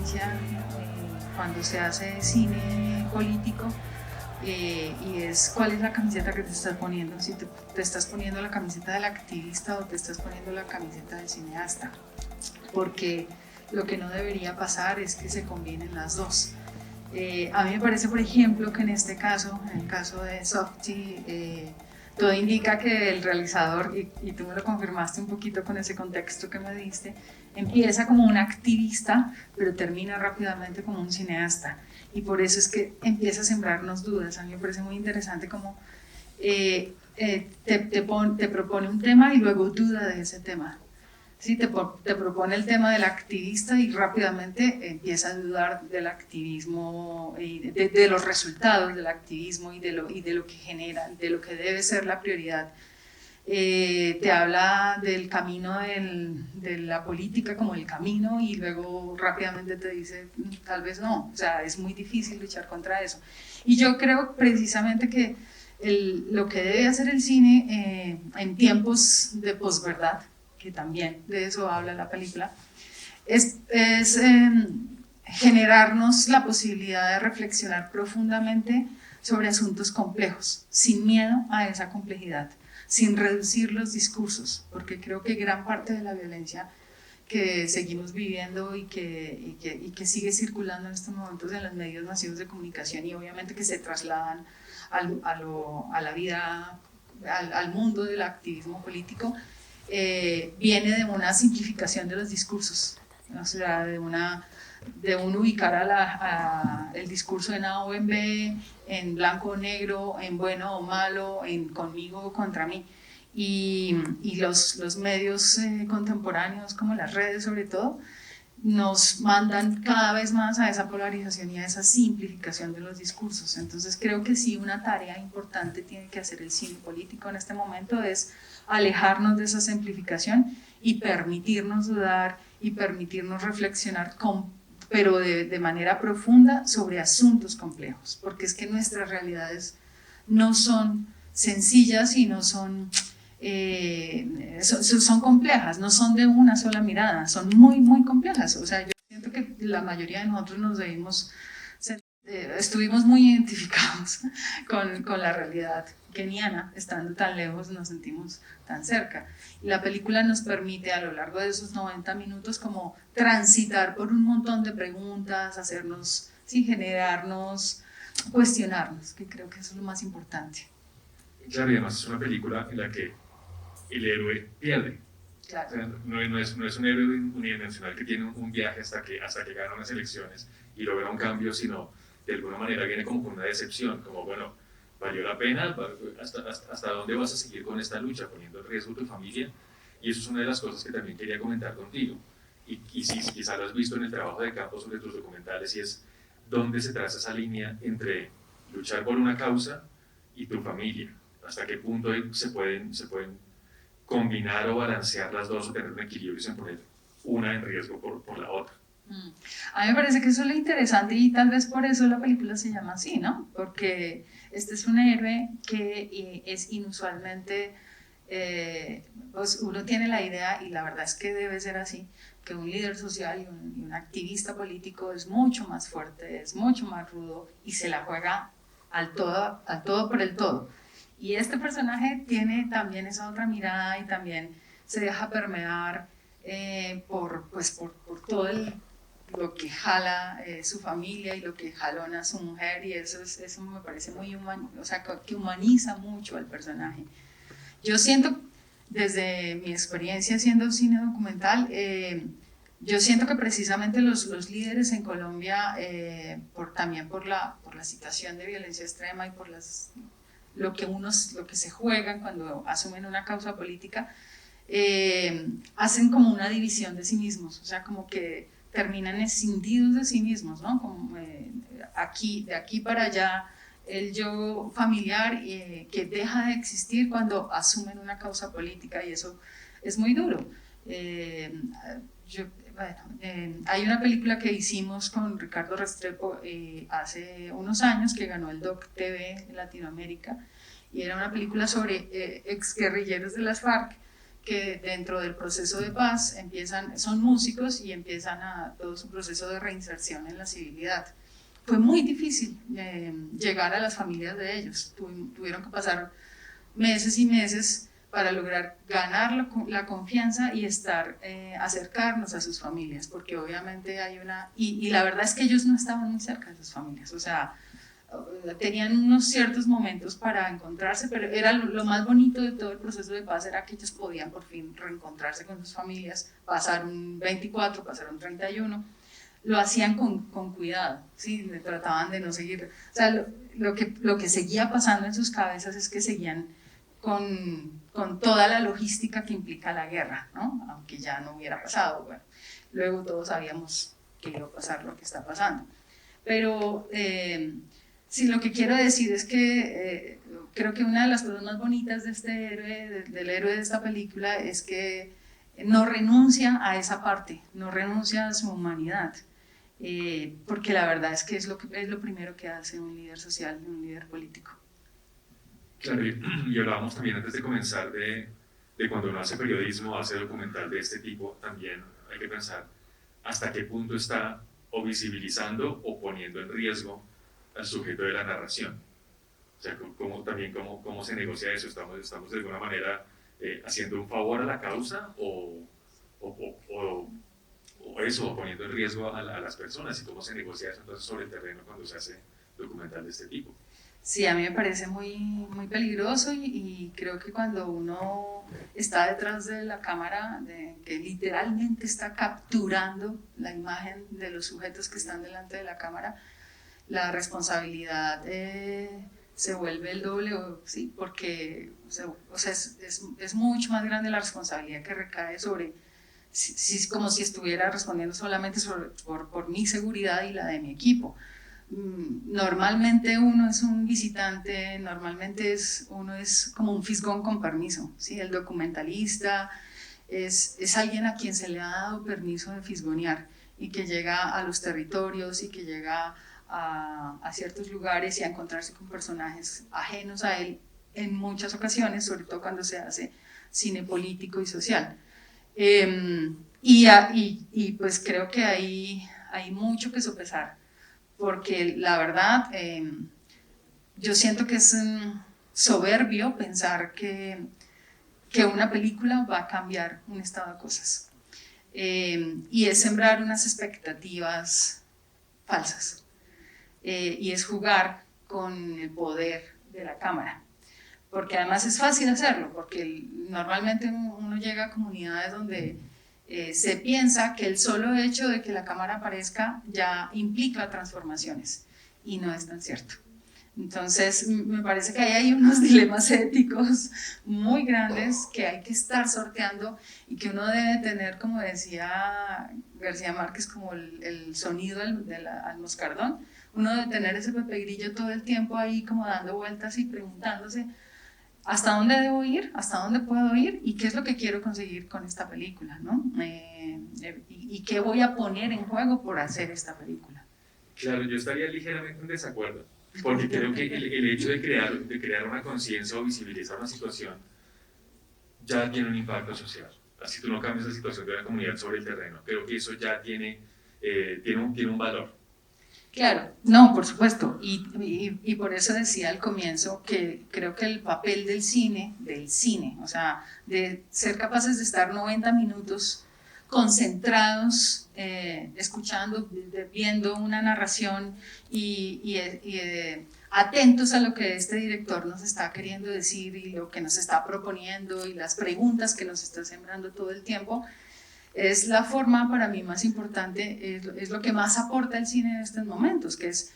violencia cuando se hace cine político, y es cuál es la camiseta que te estás poniendo, si te estás poniendo la camiseta del activista o te estás poniendo la camiseta del cineasta, porque lo que no debería pasar es que se combinen las dos. A mí me parece, por ejemplo, que en este caso, en el caso de Softy, todo indica que el realizador, y tú me lo confirmaste un poquito con ese contexto que me diste, empieza como un activista, pero termina rápidamente como un cineasta. Y por eso es que empieza a sembrarnos dudas. A mí me parece muy interesante como te propone un tema y luego duda de ese tema. Sí, te propone el tema del activista y rápidamente empieza a dudar del activismo y de los resultados del activismo y de lo que genera, de lo que debe ser la prioridad. Te habla del camino de la política como el camino y luego rápidamente te dice tal vez no, o sea, es muy difícil luchar contra eso. Y yo creo precisamente que lo que debe hacer el cine en tiempos de posverdad, que también de eso habla la película, es generarnos la posibilidad de reflexionar profundamente sobre asuntos complejos, sin miedo a esa complejidad, sin reducir los discursos, porque creo que gran parte de la violencia que seguimos viviendo y que sigue circulando en estos momentos en los medios masivos de comunicación y obviamente que se trasladan a la vida, al mundo del activismo político, viene de una simplificación de los discursos, o sea, de un ubicar el discurso en A o en B, en blanco o negro, en bueno o malo, en conmigo o contra mí. Y los medios contemporáneos, como las redes sobre todo, nos mandan cada vez más a esa polarización y a esa simplificación de los discursos. Entonces creo que sí, una tarea importante tiene que hacer el cine político en este momento es alejarnos de esa simplificación y permitirnos dudar y permitirnos reflexionar pero de manera profunda sobre asuntos complejos, porque es que nuestras realidades no son sencillas y no son son complejas, no son de una sola mirada, son muy, muy complejas. O sea, yo siento que la mayoría de nosotros estuvimos muy identificados con la realidad keniana, estando tan lejos nos sentimos tan cerca. Y la película nos permite a lo largo de esos 90 minutos como transitar por un montón de preguntas, hacernos, sí, generarnos, cuestionarnos, que creo que eso es lo más importante. Claro, y además es una película en la que el héroe pierde. Claro. O sea, no es un héroe unidimensional que tiene un viaje hasta que gana unas elecciones y logra un cambio, sino de alguna manera viene como con una decepción, como bueno, valió la pena, hasta dónde vas a seguir con esta lucha, poniendo en riesgo tu familia. Y eso es una de las cosas que también quería comentar contigo. Y si quizás lo has visto en el trabajo de campo sobre tus documentales, y es dónde se traza esa línea entre luchar por una causa y tu familia. Hasta qué punto se pueden combinar o balancear las dos o tener un equilibrio sin poner una en riesgo por la otra. A mí me parece que eso es lo interesante y tal vez por eso la película se llama así, ¿no? Porque este es un héroe que es inusualmente, pues uno tiene la idea, y la verdad es que debe ser así, que un líder social y un activista político es mucho más fuerte, es mucho más rudo y se la juega al todo por el todo. Y este personaje tiene también esa otra mirada y también se deja permear por todo lo que jala su familia y lo que jalona su mujer, y eso me parece muy humano, o sea, que humaniza mucho al personaje. Yo siento, desde mi experiencia haciendo cine documental, yo siento que precisamente los líderes en Colombia, también por la situación de violencia extrema y por lo que se juegan cuando asumen una causa política, hacen como una división de sí mismos, o sea, como que terminan escindidos de sí mismos, ¿no? Como de aquí para allá, el yo familiar que deja de existir cuando asumen una causa política, y eso es muy duro. Hay una película que hicimos con Ricardo Restrepo hace unos años que ganó el Doc TV en Latinoamérica, y era una película sobre exguerrilleros de las FARC que dentro del proceso de paz son músicos y empiezan todo su proceso de reinserción en la civilidad. Fue muy difícil llegar a las familias de ellos, tuvieron que pasar meses y meses para lograr ganar la confianza y acercarnos a sus familias, porque obviamente hay y la verdad es que ellos no estaban muy cerca de sus familias, o sea, tenían unos ciertos momentos para encontrarse, pero era lo más bonito de todo el proceso de paz era que ellos podían por fin reencontrarse con sus familias, pasar un 24, pasar un 31, lo hacían con cuidado, ¿sí? Le trataban de no seguir, o sea, lo que seguía pasando en sus cabezas es que seguían con toda la logística que implica la guerra, ¿no? Aunque ya no hubiera pasado, bueno, luego todos sabíamos que iba a pasar lo que está pasando, pero sí, lo que quiero decir es que creo que una de las cosas más bonitas de este héroe, del héroe de esta película, es que no renuncia a esa parte, no renuncia a su humanidad, porque la verdad es que es lo primero que hace un líder social y un líder político. Claro, y hablábamos también antes de comenzar de cuando uno hace periodismo, hace documental de este tipo, también hay que pensar hasta qué punto está o visibilizando o poniendo en riesgo al sujeto de la narración. O sea, cómo se negocia eso. ¿Estamos de alguna manera haciendo un favor a la causa o eso, poniendo en riesgo a las personas? ¿Y cómo se negocia eso entonces sobre el terreno cuando se hace documental de este tipo? Sí, a mí me parece muy, muy peligroso y creo que cuando uno está detrás de la cámara, que literalmente está capturando la imagen de los sujetos que están delante de la cámara, la responsabilidad se vuelve el doble, ¿sí? Porque o sea, es mucho más grande la responsabilidad que recae sobre, como si estuviera respondiendo solamente por mi seguridad y la de mi equipo. Normalmente uno es un visitante, normalmente uno es como un fisgón con permiso, ¿sí? El documentalista es alguien a quien se le ha dado permiso de fisgonear y que llega a los territorios y que llega a ciertos lugares y a encontrarse con personajes ajenos a él en muchas ocasiones, sobre todo cuando se hace cine político y social. Y pues creo que hay mucho que sopesar, porque la verdad yo siento que es soberbio pensar que una película va a cambiar un estado de cosas, y es sembrar unas expectativas falsas, y es jugar con el poder de la cámara, porque además es fácil hacerlo, porque normalmente uno llega a comunidades donde se piensa que el solo hecho de que la cámara aparezca ya implica transformaciones, y no es tan cierto. Entonces me parece que ahí hay unos dilemas éticos muy grandes que hay que estar sorteando y que uno debe tener, como decía García Márquez, como el sonido al moscardón. Uno debe tener ese Pepe Grillo todo el tiempo ahí como dando vueltas y preguntándose ¿hasta dónde debo ir? ¿Hasta dónde puedo ir? ¿Y qué es lo que quiero conseguir con esta película? ¿No? ¿Y qué voy a poner en juego por hacer esta película? Claro, yo estaría ligeramente en desacuerdo, porque creo que el hecho de crear una conciencia o visibilizar una situación ya tiene un impacto social. Así tú no cambias la situación de la comunidad sobre el terreno. Creo que eso ya tiene un valor. Claro, no, por supuesto, y por eso decía al comienzo que creo que el papel del cine, o sea, de ser capaces de estar 90 minutos concentrados, escuchando, viendo una narración y atentos a lo que este director nos está queriendo decir y lo que nos está proponiendo y las preguntas que nos está sembrando todo el tiempo, es la forma para mí más importante, es lo que más aporta el cine en estos momentos, que es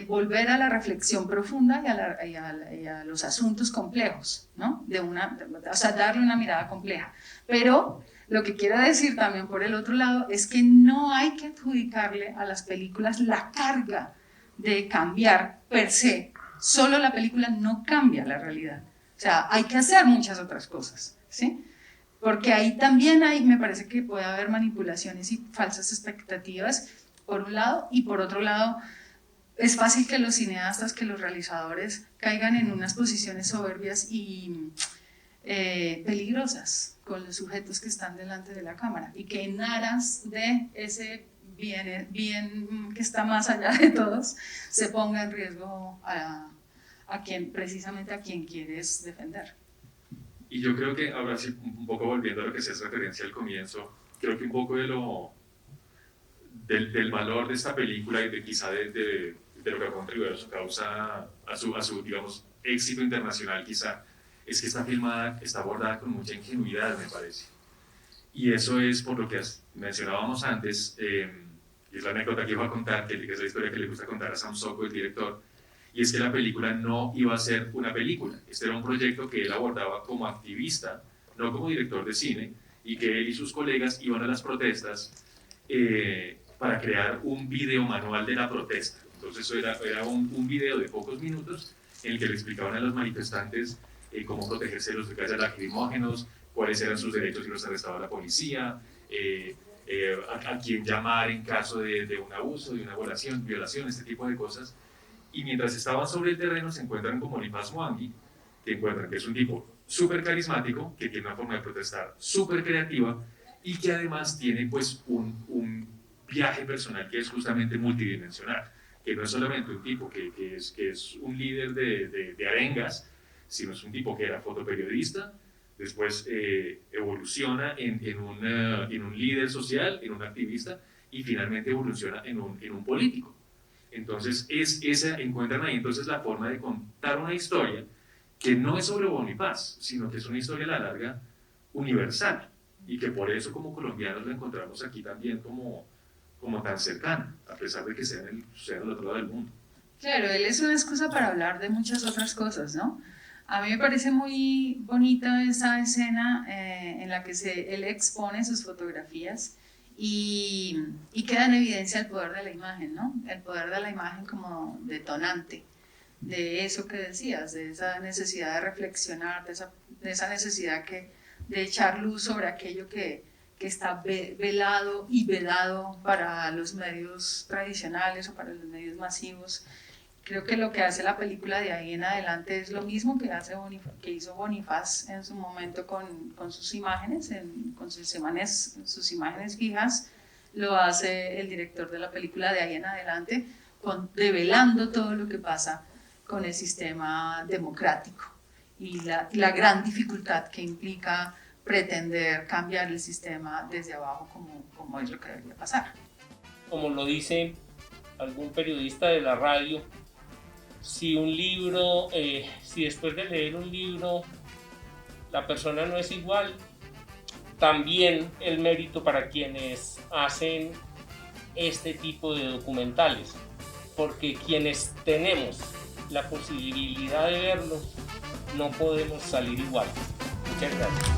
volver a la reflexión profunda y a los asuntos complejos, ¿no? O sea, darle una mirada compleja. Pero lo que quiero decir también por el otro lado es que no hay que adjudicarle a las películas la carga de cambiar per se. Solo la película no cambia la realidad. O sea, hay que hacer muchas otras cosas, ¿sí? Porque ahí también me parece que puede haber manipulaciones y falsas expectativas, por un lado, y por otro lado, es fácil que los cineastas, que los realizadores caigan en unas posiciones soberbias y peligrosas con los sujetos que están delante de la cámara y que en aras de ese bien que está más allá de todos se ponga en riesgo precisamente a quien quieres defender. Y yo creo que ahora sí, un poco volviendo a lo que se hace referencia al comienzo, creo que un poco del valor de esta película y quizá de lo que ha contribuido a su causa, a su digamos, éxito internacional quizá, es que está filmada, está abordada con mucha ingenuidad, me parece. Y eso es por lo que mencionábamos antes, y es la anécdota que iba a contar, que es la historia que le gusta contar a Sam Sokko, el director, y es que la película no iba a ser una película. Este era un proyecto que él abordaba como activista, no como director de cine, y que él y sus colegas iban a las protestas para crear un video manual de la protesta. Entonces eso era un video de pocos minutos en el que le explicaban a los manifestantes cómo protegerse de los gases lacrimógenos, cuáles eran sus derechos si los arrestaba la policía, a quién llamar en caso de un abuso, de una violación, este tipo de cosas. Y mientras estaban sobre el terreno se encuentran con Boniface Mwangi, que encuentran que es un tipo súper carismático, que tiene una forma de protestar súper creativa y que además tiene pues un viaje personal que es justamente multidimensional, que no es solamente un tipo que es un líder de arengas, sino es un tipo que era fotoperiodista, después evoluciona en un líder social, en un activista, y finalmente evoluciona en un político. Entonces, encuentran ahí entonces la forma de contar una historia que no es sobre Boniface, sino que es una historia a la larga universal, y que por eso como colombianos la encontramos aquí también como tan cercana, a pesar de que sea al otro lado del mundo. Claro, él es una excusa para hablar de muchas otras cosas, ¿no? A mí me parece muy bonita esa escena en la que él expone sus fotografías y queda en evidencia el poder de la imagen, ¿no? El poder de la imagen como detonante de eso que decías, de esa necesidad de reflexionar, de esa necesidad de echar luz sobre aquello que está velado y vedado para los medios tradicionales o para los medios masivos. Creo que lo que hace la película de ahí en adelante es lo mismo que hizo Boniface en su momento con sus imágenes, con sus imágenes fijas. Lo hace el director de la película de ahí en adelante, develando todo lo que pasa con el sistema democrático y la gran dificultad que implica pretender cambiar el sistema desde abajo como es lo que debería pasar. Como lo dice algún periodista de la radio, si después de leer un libro la persona no es igual, también el mérito para quienes hacen este tipo de documentales, porque quienes tenemos la posibilidad de verlo no podemos salir igual. Muchas gracias.